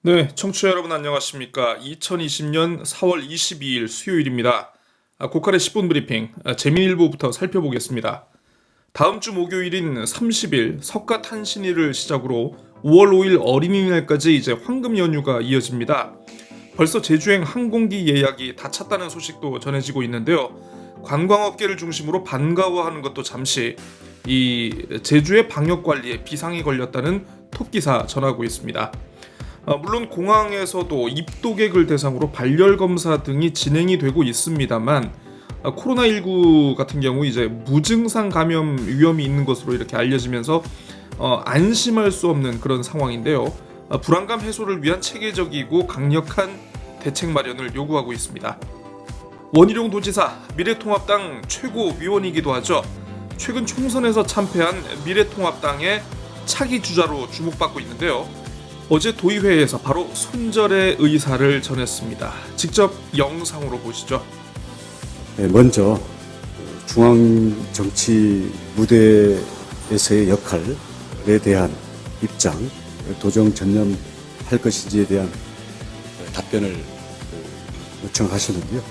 네, 청취자 여러분 안녕하십니까? 2020년 4월 22일 수요일입니다. 고칼의 10분 브리핑, 재미일보부터 살펴보겠습니다. 다음 주 목요일인 30일 석가탄신일을 시작으로 5월 5일 어린이날까지 이제 황금 연휴가 이어집니다. 벌써 제주행 항공기 예약이 다 찼다는 소식도 전해지고 있는데요. 관광업계를 중심으로 반가워하는 것도 잠시 이 제주의 방역 관리에 비상이 걸렸다는 톱기사 전하고 있습니다. 물론 공항에서도 입도객을 대상으로 발열 검사 등이 진행이 되고 있습니다만 코로나19 같은 경우 이제 무증상 감염 위험이 있는 것으로 이렇게 알려지면서 안심할 수 없는 그런 상황인데요. 불안감 해소를 위한 체계적이고 강력한 대책 마련을 요구하고 있습니다. 원희룡 도지사, 미래통합당 최고위원이기도 하죠. 최근 총선에서 참패한 미래통합당의 차기 주자로 주목받고 있는데요. 어제 도의회에서 바로 손절의 의사를 전했습니다. 직접 영상으로 보시죠. 네, 먼저 중앙 정치 무대에서의 역할에 대한 입장, 도정 전념할 것인지에 대한 답변을 요청하시는데요.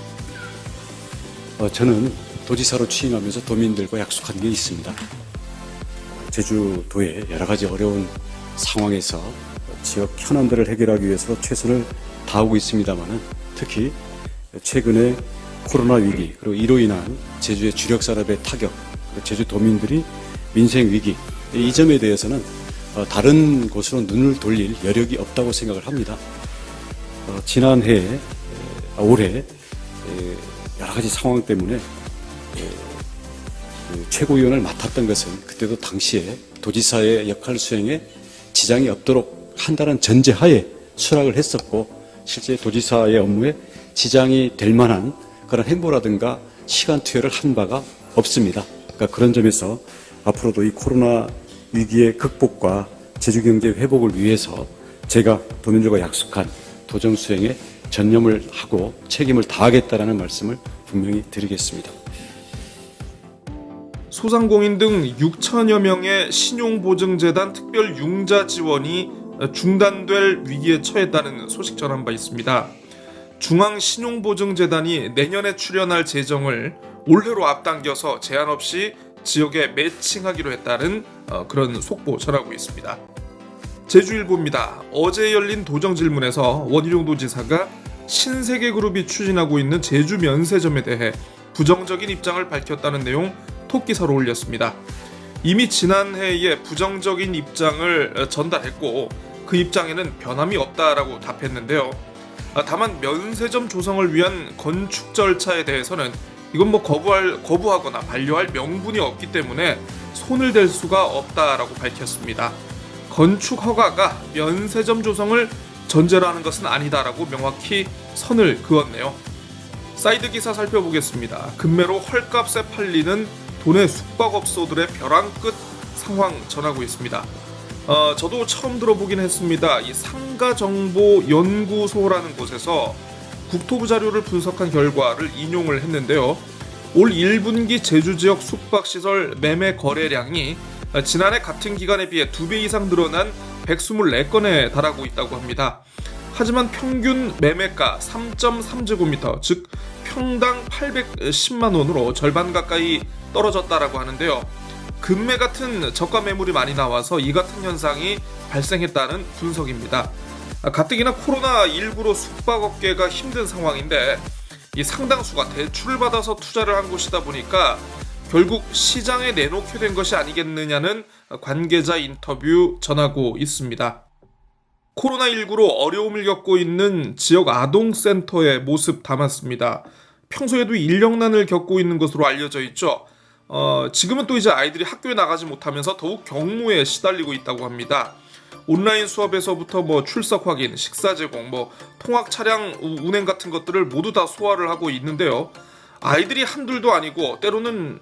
저는 도지사로 취임하면서 도민들과 약속한 게 있습니다. 제주도의 여러 가지 어려운 상황에서 지역 현안들을 해결하기 위해서 최선을 다하고 있습니다만은 특히 최근에 코로나 위기 그리고 이로 인한 제주의 주력 산업의 타격, 그리고 제주 도민들이 민생 위기 이 점에 대해서는 다른 곳으로 눈을 돌릴 여력이 없다고 생각을 합니다. 지난해 올해 여러 가지 상황 때문에 최고위원을 맡았던 것은 그때도 당시에 도지사의 역할 수행에 지장이 없도록 한다는 전제하에 수락을 했었고 실제 도지사의 업무에 지장이 될 만한 그런 행보라든가 시간 투여를 한 바가 없습니다. 그러니까 그런 점에서 앞으로도 이 코로나 위기의 극복과 제주경제 회복을 위해서 제가 도민들과 약속한 도정 수행에 전념을 하고 책임을 다하겠다라는 말씀을 분명히 드리겠습니다. 소상공인 등 6천여 명의 신용보증재단 특별 융자 지원이 중단될 위기에 처했다는 소식 전한 바 있습니다. 중앙신용보증재단이 내년에 출연할 재정을 올해로 앞당겨서 제한 없이 지역에 매칭하기로 했다는 그런 속보 전하고 있습니다. 제주일보입니다. 어제 열린 도정질문에서 원희룡 도지사가 신세계그룹이 추진하고 있는 제주 면세점에 대해 부정적인 입장을 밝혔다는 내용 톱기사로 올렸습니다. 이미 지난해에 부정적인 입장을 전달했고 그 입장에는 변함이 없다라고 답했는데요. 다만 면세점 조성을 위한 건축 절차에 대해서는 이건 거부하거나 반려할 명분이 없기 때문에 손을 댈 수가 없다라고 밝혔습니다. 건축 허가가 면세점 조성을 전제로 하는 것은 아니다라고 명확히 선을 그었네요. 사이드 기사 살펴보겠습니다. 금매로 헐값에 팔리는 도내 숙박업소들의 벼랑 끝 상황 전하고 있습니다. 저도 처음 들어보긴 했습니다. 이 상가정보연구소라는 곳에서 국토부 자료를 분석한 결과를 인용을 했는데요. 올 1분기 제주 지역 숙박시설 매매 거래량이 지난해 같은 기간에 비해 2배 이상 늘어난 124건에 달하고 있다고 합니다. 하지만 평균 매매가 3.3제곱미터, 즉 평당 810만 원으로 절반 가까이 떨어졌다라고 하는데요. 금매 같은 저가 매물이 많이 나와서 이 같은 현상이 발생했다는 분석입니다. 가뜩이나 코로나19로 숙박업계가 힘든 상황인데 이 상당수가 대출을 받아서 투자를 한 곳이다 보니까 결국 시장에 내놓게 된 것이 아니겠느냐는 관계자 인터뷰 전하고 있습니다. 코로나19로 어려움을 겪고 있는 지역 아동센터의 모습 담았습니다. 평소에도 인력난을 겪고 있는 것으로 알려져 있죠. 지금은 또 이제 아이들이 학교에 나가지 못하면서 더욱 경무에 시달리고 있다고 합니다. 온라인 수업에서부터 출석 확인, 식사 제공, 통학 차량 운행 같은 것들을 모두 다 소화를 하고 있는데요. 아이들이 한둘도 아니고 때로는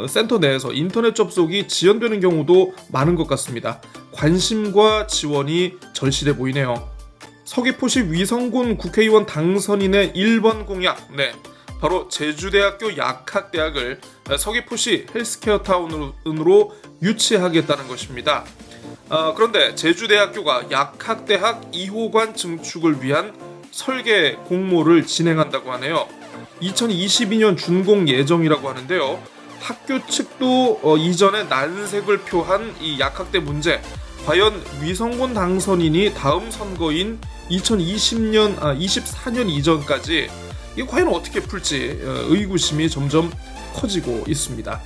센터 내에서 인터넷 접속이 지연되는 경우도 많은 것 같습니다. 관심과 지원이 절실해 보이네요. 서귀포시 위성군 국회의원 당선인의 1번 공약, 바로 제주대학교 약학대학을 서귀포시 헬스케어 타운으로 유치하겠다는 것입니다. 그런데 제주대학교가 약학대학 2호관 증축을 위한 설계 공모를 진행한다고 하네요. 2022년 준공 예정이라고 하는데요. 학교 측도 이전에 난색을 표한 이 약학대 문제, 과연 위성군 당선인이 다음 선거인 24년 이전까지 이게 과연 어떻게 풀지 의구심이 점점 커지고 있습니다.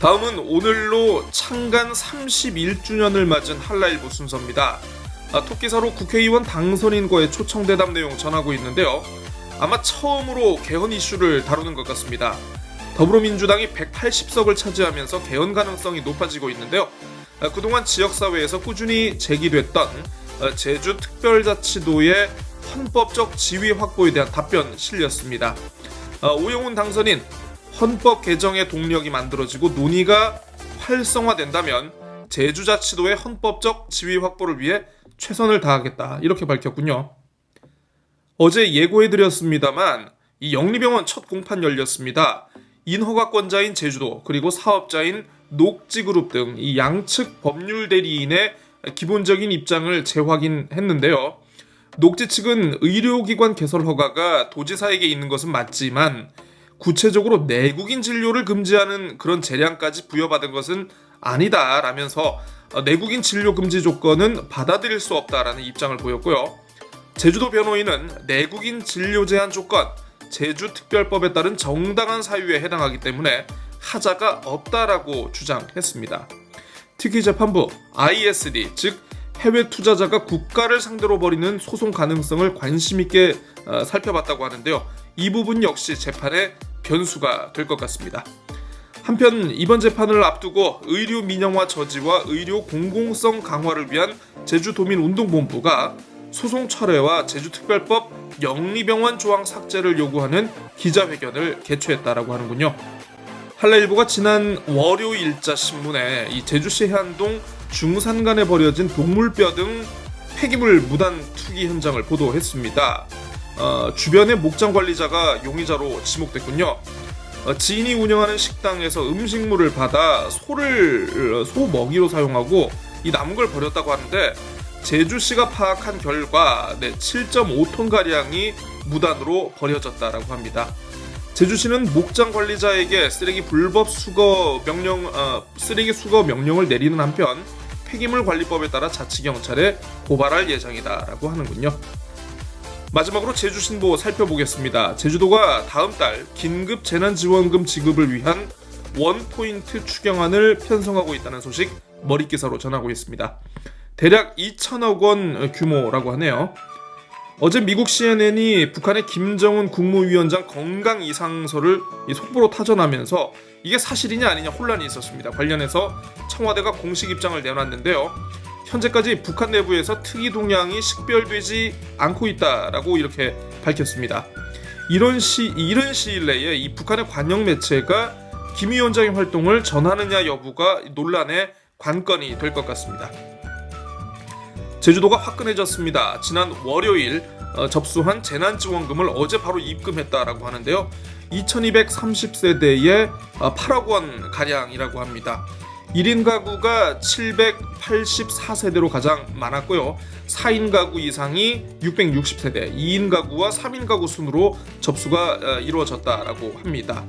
다음은 오늘로 창간 31주년을 맞은 한라일보 순서입니다. 토끼사로 국회의원 당선인과의 초청대담 내용 전하고 있는데요. 아마 처음으로 개헌 이슈를 다루는 것 같습니다. 더불어민주당이 180석을 차지하면서 개헌 가능성이 높아지고 있는데요. 그동안 지역사회에서 꾸준히 제기됐던 제주특별자치도의 헌법적 지위 확보에 대한 답변 실렸습니다. 오영훈 당선인, 헌법 개정의 동력이 만들어지고 논의가 활성화된다면 제주자치도의 헌법적 지위 확보를 위해 최선을 다하겠다, 이렇게 밝혔군요. 어제 예고해드렸습니다만 이 영리병원 첫 공판 열렸습니다. 인허가권자인 제주도, 그리고 사업자인 녹지그룹 등 이 양측 법률 대리인의 기본적인 입장을 재확인했는데요. 녹지 측은 의료기관 개설 허가가 도지사에게 있는 것은 맞지만 구체적으로 내국인 진료를 금지하는 그런 재량까지 부여받은 것은 아니다라면서 내국인 진료 금지 조건은 받아들일 수 없다라는 입장을 보였고요. 제주도 변호인은 내국인 진료 제한 조건, 제주특별법에 따른 정당한 사유에 해당하기 때문에 하자가 없다라고 주장했습니다. 특히 재판부 ISD, 즉 해외 투자자가 국가를 상대로 벌이는 소송 가능성을 관심 있게 살펴봤다고 하는데요. 이 부분 역시 재판의 변수가 될 것 같습니다. 한편 이번 재판을 앞두고 의료 민영화 저지와 의료 공공성 강화를 위한 제주도민운동본부가 소송 철회와 제주특별법 영리병원 조항 삭제를 요구하는 기자회견을 개최했다라고 하는군요. 한라일보가 지난 월요일자 신문에 이 제주시 해안동 중산간에 버려진 동물뼈 등 폐기물 무단 투기 현장을 보도했습니다. 주변의 목장 관리자가 용의자로 지목됐군요. 지인이 운영하는 식당에서 음식물을 받아 소 먹이로 사용하고 이 남은 걸 버렸다고 하는데 제주시가 파악한 결과 7.5톤 가량이 무단으로 버려졌다라고 합니다. 제주시는 목장 관리자에게 쓰레기 수거 명령을 내리는 한편 폐기물 관리법에 따라 자치경찰에 고발할 예정이다라고 하는군요. 마지막으로 제주신보 살펴보겠습니다. 제주도가 다음 달 긴급 재난지원금 지급을 위한 원포인트 추경안을 편성하고 있다는 소식 머릿기사로 전하고 있습니다. 대략 2천억 원 규모라고 하네요. 어제 미국 CNN이 북한의 김정은 국무위원장 건강 이상설을 속보로 타전하면서 이게 사실이냐 아니냐 혼란이 있었습니다. 관련해서 청와대가 공식 입장을 내놨는데요. 현재까지 북한 내부에서 특이 동향이 식별되지 않고 있다라고 이렇게 밝혔습니다. 이런 시일 내에 이 북한의 관영 매체가 김 위원장의 활동을 전하느냐 여부가 논란의 관건이 될 것 같습니다. 제주도가 화끈해졌습니다. 지난 월요일 접수한 재난지원금을 어제 바로 입금했다라고 하는데요. 2230세대의 8억 원 가량이라고 합니다. 1인 가구가 784세대로 가장 많았고요. 4인 가구 이상이 660세대, 2인 가구와 3인 가구 순으로 접수가 이루어졌다라고 합니다.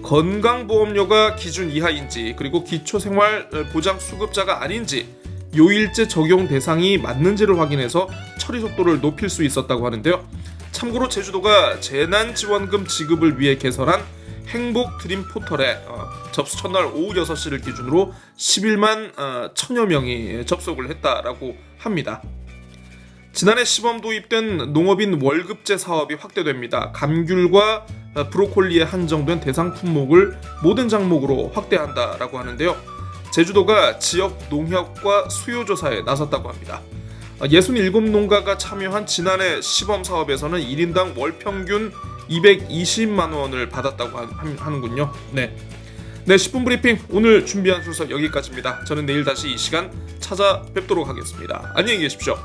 건강보험료가 기준 이하인지, 그리고 기초생활보장 수급자가 아닌지, 요일제 적용 대상이 맞는지를 확인해서 처리 속도를 높일 수 있었다고 하는데요. 참고로 제주도가 재난지원금 지급을 위해 개설한 행복 드림 포털에 접수 첫날 오후 6시를 기준으로 11만 1000여 명이 접속을 했다라고 합니다. 지난해 시범 도입된 농업인 월급제 사업이 확대됩니다. 감귤과 브로콜리에 한정된 대상 품목을 모든 작목으로 확대한다라고 하는데요. 제주도가 지역 농협과 수요조사에 나섰다고 합니다. 67농가가 참여한 지난해 시범 사업에서는 1인당 월 평균 220만 원을 받았다고 하는군요. 네, 10분 브리핑 오늘 준비한 순서 여기까지입니다. 저는 내일 다시 이 시간 찾아뵙도록 하겠습니다. 안녕히 계십시오.